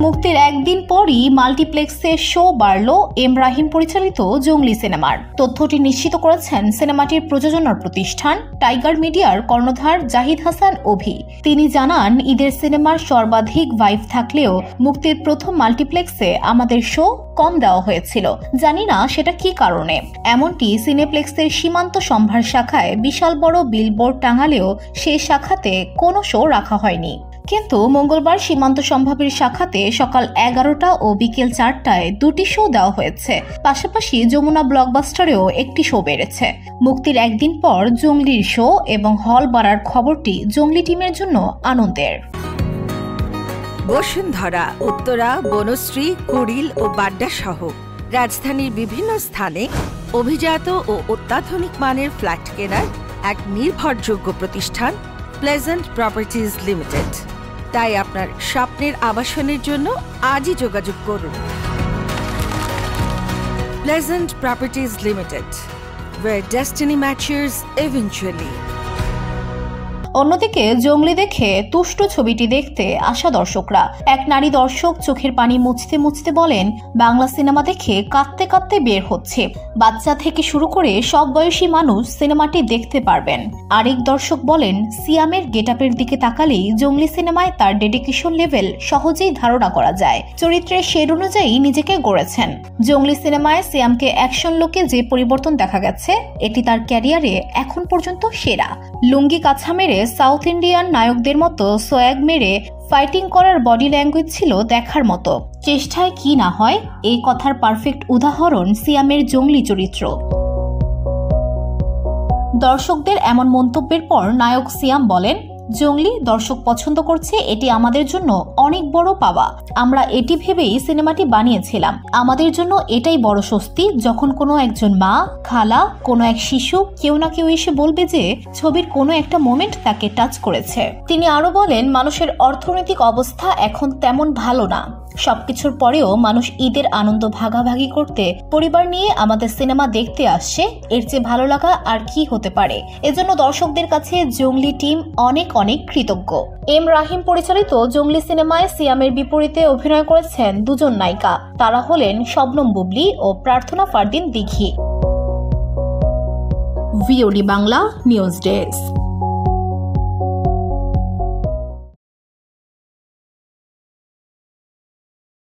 মুক্তির একদিন পরই মাল্টিপ্লেক্সে শো বাড়ল এম রাহিম পরিচালিত জঙ্গলি সিনেমার। তথ্যটি নিশ্চিত করেছেন সিনেমাটির প্রযোজনা প্রতিষ্ঠান টাইগার মিডিয়ার কর্ণধার জাহিদ হাসান অভি। তিনি জানান, ঈদের সিনেমার সর্বাধিক ভাইভ থাকলেও মুক্তির প্রথম মাল্টিপ্লেক্সে আমাদের শো কম দেওয়া হয়েছিল। জানি না সেটা কি কারণে। এমনটি সিনেপ্লেক্সের সীমান্ত সম্ভার শাখায় বিশাল বড় বিলবোর্ড টাঙালেও সে শাখাতে কোনো শো রাখা হয়নি। কিন্তু মঙ্গলবার সীমান্ত সম্ভাবের শাখাতে সকাল 11টা ও বিকেল 4টায় দুটি শো দেওয়া হয়েছে। পাশাপাশি যমুনা ব্লকবাস্টারেও একটি শো বেড়েছে। মুক্তির একদিন পর জঙ্গলির শো এবং হল বাড়ার খবরটি জঙ্গলি টিমের জন্য আনন্দের। বসুন্ধরা, উত্তরা, বনশ্রী, কুড়িল ও বাড্ডা সহ রাজধানীর বিভিন্ন স্থানে অভিজাত ও অত্যাধুনিক মানের ফ্ল্যাট কেনার এক নির্ভরযোগ্য প্রতিষ্ঠান প্লেজেন্ট প্রপার্টিজ লিমিটেড। তাই আপনার স্বপ্নের আবাসনের জন্য আজই যোগাযোগ করুন। Pleasant properties limited, where destiny matches eventually। অন্যদিকে জঙ্গলি দেখে তুষ্ট ছবিটি দেখতে আসা দর্শকরা এক নারী দর্শক চোখের পানি মুছতে মুছতে বলেন, বাংলা সিনেমা দেখে কাঁদতে কাঁদতে বের হচ্ছে। বাচ্চা থেকে শুরু করে সব বয়সী মানুষ সিনেমাটি দেখতে পারবেন। আরেক দর্শক বলেন, সিয়ামের গেটআপের দিকে তাকালেই জঙ্গলি সিনেমায় তার ডেডিকেশন লেভেল সহজেই ধারণা করা যায়। চরিত্রের শেড অনুযায়ী নিজেকে গড়েছেন। জঙ্গলি সিনেমায় সিয়ামকে অ্যাকশন লুকে যে পরিবর্তন দেখা গেছে, এটি তার ক্যারিয়ারে এখন পর্যন্ত সেরা। লুঙ্গি কাছা মেরে সাউথ ইন্ডিয়ান নায়কদের মতো সোয়াগ মেরে ফাইটিং করার বডি ল্যাঙ্গুয়েজ ছিল দেখার মতো। চেষ্টায় কি না হয়, এই কথার পারফেক্ট উদাহরণ সিয়ামের জঙ্গলি চরিত্র। দর্শকদের এমন মন্তব্যের পর নায়ক সিয়াম বলেন, জঙ্গলি দর্শক পছন্দ করছে, এটি আমাদের জন্য অনেক বড় পাওয়া। আমরা এটি ভেবেই সিনেমাটি বানিয়েছিলাম। আমাদের জন্য এটাই বড় স্বস্তি যখন কোনো একজন মা, খালা, কোনো এক শিশু কেউ না কেউ এসে বলবে যে ছবির কোনো একটা মোমেন্ট তাকে টাচ করেছে। তিনি আরো বলেন, মানুষের অর্থনৈতিক অবস্থা এখন তেমন ভালো না। সবকিছুর পরেও মানুষ ঈদের আনন্দ ভাগাভাগি করতে পরিবার নিয়ে আমাদের সিনেমা দেখতে আসছে। এর চেয়ে ভালো লাগা আর কি হতে পারে। এজন্য দর্শকদের কাছে জঙ্গলি টিম অনেক অনেক কৃতজ্ঞ। এম রাহিম পরিচালিত জঙ্গলি সিনেমায় সিয়ামের বিপরীতে অভিনয় করেছেন দুজন নায়িকা। তারা হলেন শবনম বুবলি ও Prarthana Fardin Dighi. VOD Bangla news desk.